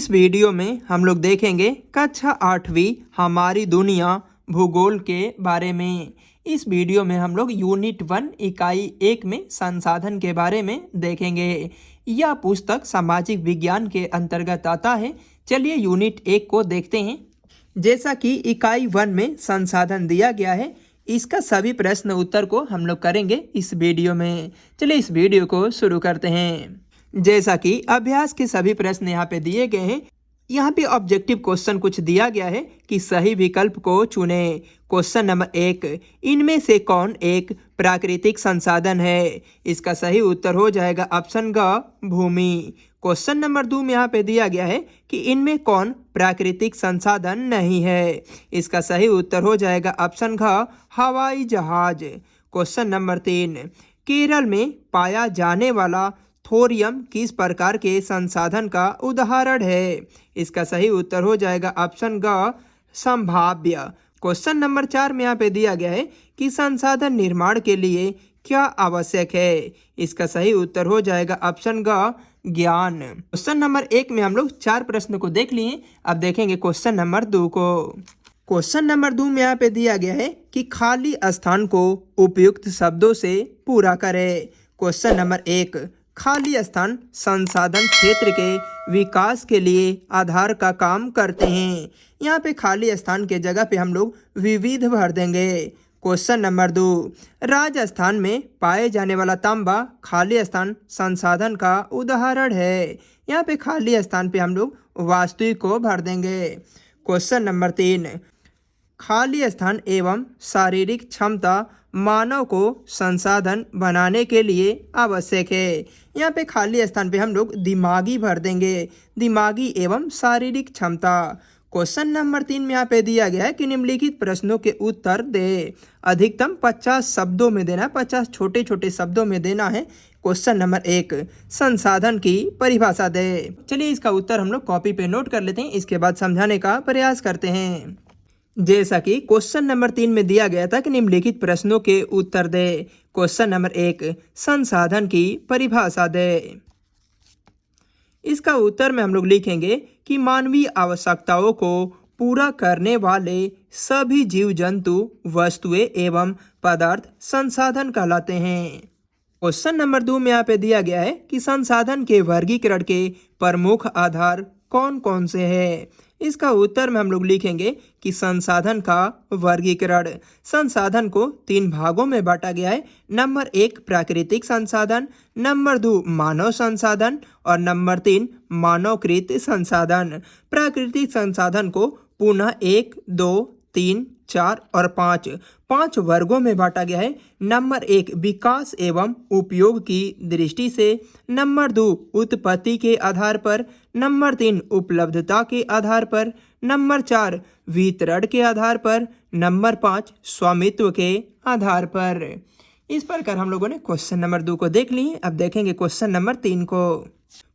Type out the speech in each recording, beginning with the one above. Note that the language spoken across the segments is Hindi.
इस वीडियो में हम लोग देखेंगे कक्षा 8वीं हमारी दुनिया भूगोल के बारे में। इस वीडियो में हम लोग यूनिट 1 इकाई 1 में संसाधन के बारे में देखेंगे। यह पुस्तक सामाजिक विज्ञान के अंतर्गत आता है। चलिए यूनिट 1 को देखते हैं। जैसा कि इकाई 1 में संसाधन दिया गया है, इसका सभी प्रश्न उत्तर को हम लोग करेंगे इस वीडियो में। चलिए इस वीडियो को शुरू करते हैं। जैसा कि अभ्यास के सभी प्रश्न यहाँ पे दिए गए हैं। यहाँ पे ऑब्जेक्टिव क्वेश्चन कुछ दिया गया है कि सही विकल्प को चुने। क्वेश्चन नंबर 1, इनमें से कौन एक प्राकृतिक संसाधन है? इसका सही उत्तर हो जाएगा ऑप्शन ग, भूमि। क्वेश्चन नंबर 2 में यहाँ पे दिया गया है कि इनमें कौन प्राकृतिक संसाधन नहीं है? इसका सही उत्तर हो जाएगा ऑप्शन घ, हवाई जहाज। क्वेश्चन नंबर 3, केरल में पाया जाने वाला थोरियम किस प्रकार के संसाधन का उदाहरण है? इसका सही उत्तर हो जाएगा ऑप्शन ग, संभाव्य। क्वेश्चन नंबर 4 में यहाँ पे दिया गया है कि संसाधन निर्माण के लिए क्या आवश्यक है? इसका सही उत्तर हो जाएगा ऑप्शन ग, ज्ञान। क्वेश्चन नंबर 1 में हम लोग 4 प्रश्न को देख लिए। अब देखेंगे क्वेश्चन नंबर 2 को। क्वेश्चन नंबर 2 में यहाँ पे दिया गया है कि खाली स्थान को उपयुक्त शब्दों से पूरा करें। क्वेश्चन नंबर 1, खाली स्थान संसाधन क्षेत्र के विकास के लिए आधार का काम करते हैं। यहाँ पे खाली स्थान के जगह पे हम लोग विविध भर देंगे। क्वेश्चन नंबर 2, राजस्थान में पाए जाने वाला तांबा खाली स्थान संसाधन का उदाहरण है। यहाँ पे खाली स्थान पे हम लोग वास्तविक को भर देंगे। क्वेश्चन नंबर 3, खाली स्थान एवं शारीरिक क्षमता मानव को संसाधन बनाने के लिए आवश्यक है। यहाँ पे खाली स्थान पे हम लोग दिमागी भर देंगे, दिमागी एवं शारीरिक क्षमता। क्वेश्चन नंबर 3 में यहाँ पे दिया गया है कि निम्नलिखित प्रश्नों के उत्तर दे। अधिकतम 50 शब्दों में देना, 50 छोटे छोटे शब्दों में देना है। क्वेश्चन नंबर 1, संसाधन की परिभाषा दे। चलिए इसका उत्तर हम लोग कॉपी पे नोट कर लेते हैं, इसके बाद समझाने का प्रयास करते हैं। जैसा कि क्वेश्चन नंबर 3 में दिया गया था कि निम्नलिखित प्रश्नों के उत्तर दे। क्वेश्चन नंबर 1, संसाधन की परिभाषा दे। इसका उत्तर में हम लोग लिखेंगे कि मानवीय आवश्यकताओं को पूरा करने वाले सभी जीव जंतु, वस्तुएं एवं पदार्थ संसाधन कहलाते हैं। क्वेश्चन नंबर 2 में यहाँ पे दिया गया है कि संसाधन के वर्गीकरण के प्रमुख आधार कौन कौन से हैं? इसका उत्तर में हम लोग लिखेंगे कि संसाधन का वर्गीकरण, संसाधन को 3 भागों में बांटा गया है। नंबर 1 प्राकृतिक संसाधन, नंबर 2 मानव संसाधन और नंबर 3 मानवकृत संसाधन। प्राकृतिक संसाधन को पुनः 1, 2, 3, 4 और 5 वर्गों में बांटा गया है। नंबर 1 विकास एवं उपयोग की दृष्टि से, नंबर 2 उत्पत्ति के आधार पर, नंबर 3 उपलब्धता के आधार पर, नंबर 4 वितरण के आधार पर, नंबर 5 स्वामित्व के आधार पर। इस प्रकार हम लोगों ने क्वेश्चन नंबर 2 को देख लिए। अब देखेंगे क्वेश्चन नंबर 3 को।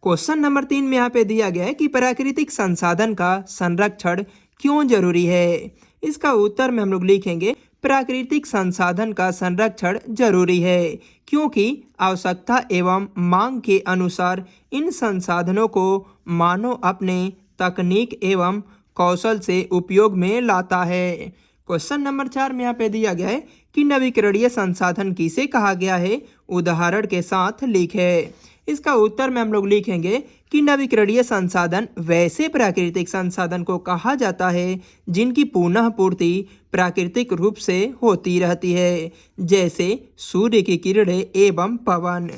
क्वेश्चन नंबर 3 में यहाँ पे दिया गया है कि प्राकृतिक संसाधन का संरक्षण क्यों जरूरी है? इसका उत्तर में हम लोग लिखेंगे प्राकृतिक संसाधन का संरक्षण जरूरी है क्योंकि आवश्यकता एवं मांग के अनुसार इन संसाधनों को मानव अपने तकनीक एवं कौशल से उपयोग में लाता है। क्वेश्चन नंबर 4 में यहाँ पे दिया गया है कि नवीकरणीय संसाधन किसे कहा गया है? उदाहरण के साथ लिखे। इसका उत्तर में हम लोग लिखेंगे कि नवीकरणीय संसाधन वैसे प्राकृतिक संसाधन को कहा जाता है जिनकी पुनः पूर्ति प्राकृतिक रूप से होती रहती है, जैसे सूर्य की किरणें एवं पवन।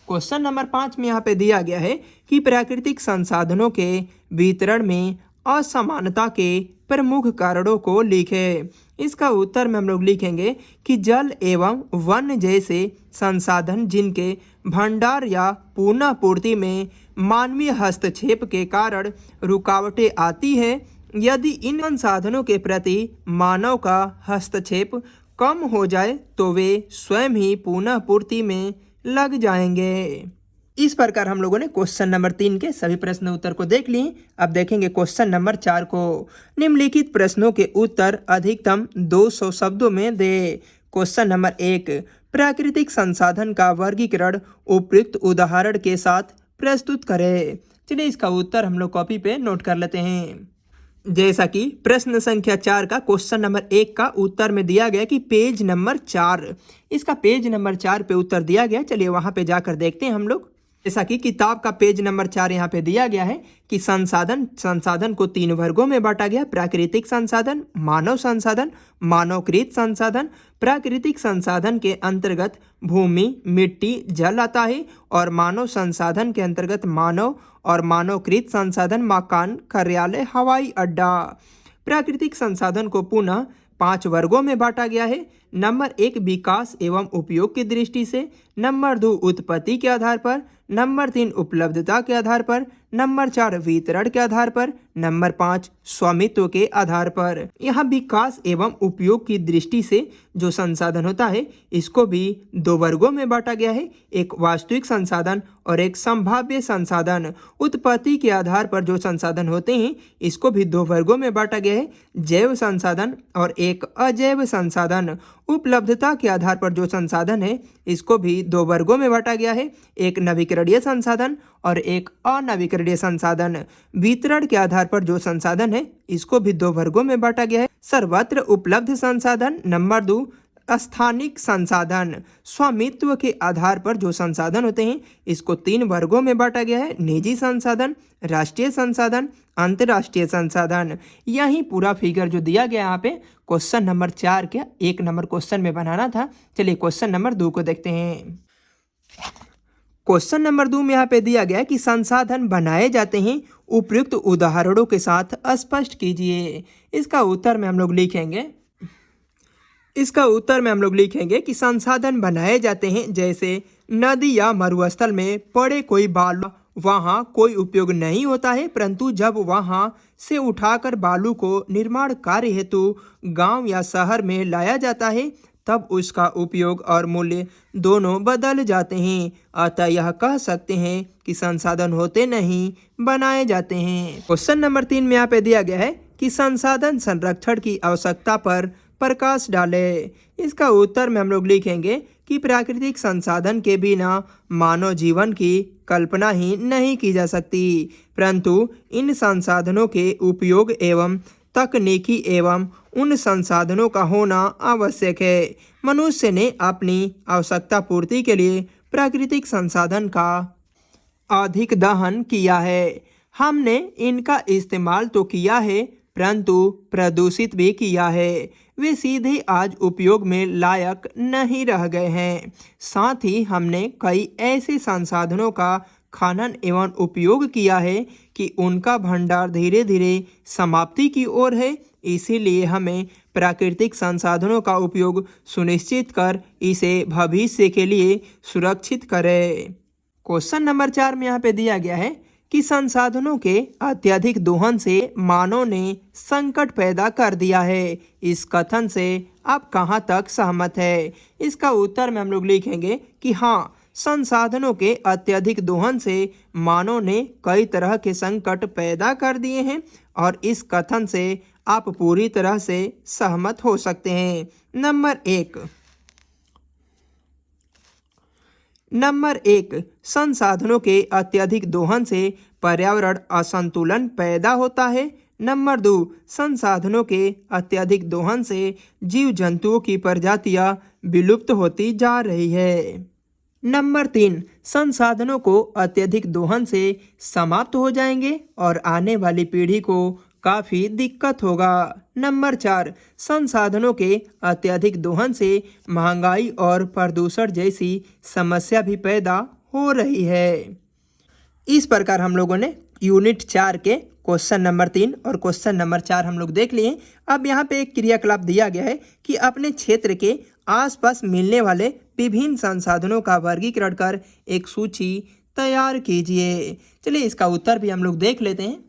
क्वेश्चन नंबर 5 में यहाँ पे दिया गया है कि प्राकृतिक संसाधनों के वितरण में असमानता के प्रमुख कारणों को लिखे। इसका उत्तर में हम लोग लिखेंगे कि जल एवं वन जैसे संसाधन जिनके भंडार या पुनः पूर्ति में मानवीय हस्तक्षेप के कारण रुकावटें आती है, यदि इन संसाधनों के प्रति मानव का हस्तक्षेप कम हो जाए तो वे स्वयं ही पुनः पूर्ति में लग जाएंगे। इस प्रकार हम लोगों ने क्वेश्चन नंबर 3 के सभी प्रश्न उत्तर को देख लिए। अब देखेंगे क्वेश्चन नंबर 4 को। निम्नलिखित प्रश्नों के उत्तर अधिकतम 200 शब्दों में दे। क्वेश्चन नंबर 1, प्राकृतिक संसाधन का वर्गीकरण उपयुक्त उदाहरण के साथ प्रस्तुत करें। चलिए इसका उत्तर हम लोग कॉपी पे नोट कर लेते हैं। जैसा कि प्रश्न संख्या 4 का क्वेश्चन नंबर 1 का उत्तर में दिया गया कि पेज नंबर 4, इसका पेज नंबर 4 पे उत्तर दिया गया। चलिए वहां पे जाकर देखते हैं हम लोग। जैसा कि किताब का पेज नंबर 4 यहाँ पे दिया गया है कि संसाधन को 3 वर्गों में बांटा गया। प्राकृतिक संसाधन, मानव संसाधन, मानवकृत संसाधन। प्राकृतिक संसाधन के अंतर्गत भूमि, मिट्टी, जल आता है और मानव संसाधन के अंतर्गत मानव और मानवकृत संसाधन, मकान, कार्यालय, हवाई अड्डा। प्राकृतिक संसाधन को पुनः 5 वर्गों में बांटा गया है। नंबर 1 विकास एवं उपयोग की दृष्टि से, नंबर 2 उत्पत्ति के आधार पर, नंबर 3 उपलब्धता के आधार पर, नंबर 4 वितरण के आधार पर, नंबर 5 स्वामित्व के आधार पर। यहाँ विकास एवं उपयोग की दृष्टि से जो संसाधन होता है इसको भी 2 वर्गों में बांटा गया है, एक वास्तविक संसाधन और एक संभाव्य संसाधन। उत्पत्ति के आधार पर जो संसाधन होते हैं इसको भी 2 वर्गों में बांटा गया है, जैव संसाधन और एक अजैव संसाधन। उपलब्धता के आधार पर जो संसाधन है इसको भी 2 वर्गों में बांटा गया है, एक नवीकरणीय संसाधन और एक अनवीकरणीय संसाधन। वितरण के आधार पर जो संसाधन है इसको भी 2 वर्गों में बांटा गया है, सर्वत्र उपलब्ध संसाधन। नंबर 2 स्थानिक संसाधन। स्वामित्व के आधार पर जो संसाधन होते हैं इसको 3 वर्गों में बांटा गया है, निजी संसाधन, राष्ट्रीय संसाधन, अंतर्राष्ट्रीय संसाधन। यही पूरा फिगर जो दिया गया यहाँ पे क्वेश्चन नंबर 4 के 1 नंबर क्वेश्चन में बनाना था। चलिए क्वेश्चन नंबर 2 को देखते हैं। क्वेश्चन नंबर 2 में यहाँ पे दिया गया है कि संसाधन बनाए जाते हैं, उपयुक्त उदाहरणों के साथ स्पष्ट कीजिए। इसका उत्तर में हम लोग लिखेंगे कि संसाधन बनाए जाते हैं जैसे नदी या मरुस्थल में पड़े कोई बालू, वहाँ कोई उपयोग नहीं होता है, परंतु जब वहाँ से उठाकर बालू को निर्माण कार्य हेतु गांव या शहर में लाया जाता है तब उसका उपयोग और मूल्य दोनों बदल जाते हैं। अतः यह कह सकते हैं कि संसाधन होते नहीं, बनाए जाते हैं। क्वेश्चन नंबर 3 में यहाँ पे दिया गया है कि संसाधन संरक्षण की आवश्यकता पर प्रकाश डाले। इसका उत्तर में हम लोग लिखेंगे कि प्राकृतिक संसाधन के बिना मानव जीवन की कल्पना ही नहीं की जा सकती, परंतु इन संसाधनों के उपयोग एवं तकनीकी एवं उन संसाधनों का होना आवश्यक है। मनुष्य ने अपनी आवश्यकता पूर्ति के लिए प्राकृतिक संसाधन का अधिक दहन किया है। हमने इनका इस्तेमाल तो किया है परंतु प्रदूषित भी किया है। वे सीधे आज उपयोग में लायक नहीं रह गए हैं। साथ ही हमने कई ऐसे संसाधनों का खनन एवं उपयोग किया है कि उनका भंडार धीरे धीरे समाप्ति की ओर है। इसीलिए हमें प्राकृतिक संसाधनों का उपयोग सुनिश्चित कर इसे भविष्य के लिए सुरक्षित करें। क्वेश्चन नंबर 4 में यहाँ पे दिया गया है कि संसाधनों के अत्यधिक दोहन से मानव ने संकट पैदा कर दिया है। इस कथन से आप कहाँ तक सहमत है? इसका उत्तर में हम लोग लिखेंगे कि हाँ, संसाधनों के अत्यधिक दोहन से मानव ने कई तरह के संकट पैदा कर दिए हैं और इस कथन से आप पूरी तरह से सहमत हो सकते हैं। नंबर एक, संसाधनों के अत्यधिक दोहन से पर्यावरण असंतुलन पैदा होता है। नंबर 2, संसाधनों के अत्यधिक दोहन से जीव जंतुओं की प्रजातियां विलुप्त होती जा रही है। नंबर 3, संसाधनों को अत्यधिक दोहन से समाप्त हो जाएंगे और आने वाली पीढ़ी को काफ़ी दिक्कत होगा। नंबर 4, संसाधनों के अत्यधिक दोहन से महंगाई और प्रदूषण जैसी समस्या भी पैदा हो रही है। इस प्रकार हम लोगों ने यूनिट 4 के क्वेश्चन नंबर 3 और क्वेश्चन नंबर 4 हम लोग देख लिए। अब यहाँ पे एक क्रियाकलाप दिया गया है कि अपने क्षेत्र के आसपास मिलने वाले विभिन्न संसाधनों का वर्गीकरण कर एक सूची तैयार कीजिए। चलिए इसका उत्तर भी हम लोग देख लेते हैं।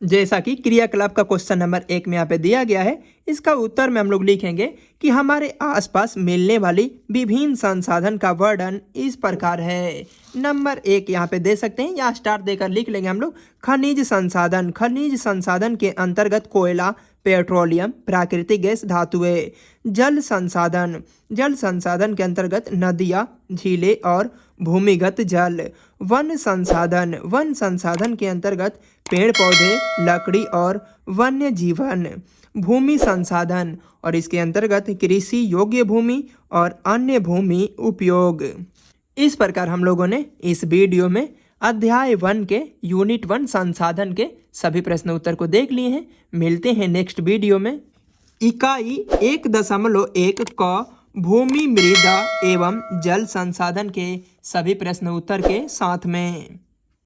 जैसा कि क्रियाकलाप का क्वेश्चन नंबर 1 में यहाँ पे दिया गया है, इसका उत्तर में हम लोग लिखेंगे कि हमारे आसपास मिलने वाली विभिन्न संसाधन का वर्णन इस प्रकार है। नंबर 1 यहाँ पे दे सकते हैं या स्टार देकर लिख लेंगे हम लोग। खनिज संसाधन। खनिज संसाधन के अंतर्गत कोयला, पेट्रोलियम, प्राकृतिक गैस, धातुएं। जल संसाधन। जल संसाधन के अंतर्गत नदियाँ, झीलें और भूमिगत जल। वन संसाधन के अंतर्गत पेड़ पौधे, लकड़ी और वन्य जीवन। भूमि संसाधन और इसके अंतर्गत कृषि योग्य भूमि और अन्य भूमि उपयोग। इस प्रकार हम लोगों ने इस वीडियो में अध्याय 1 के यूनिट 1 संसाधन के सभी प्रश्न उत्तर को देख लिए हैं। मिलते हैं नेक्स्ट वीडियो में इकाई 1.1 क भूमि, मृदा एवं जल संसाधन के सभी प्रश्न उत्तर के साथ में।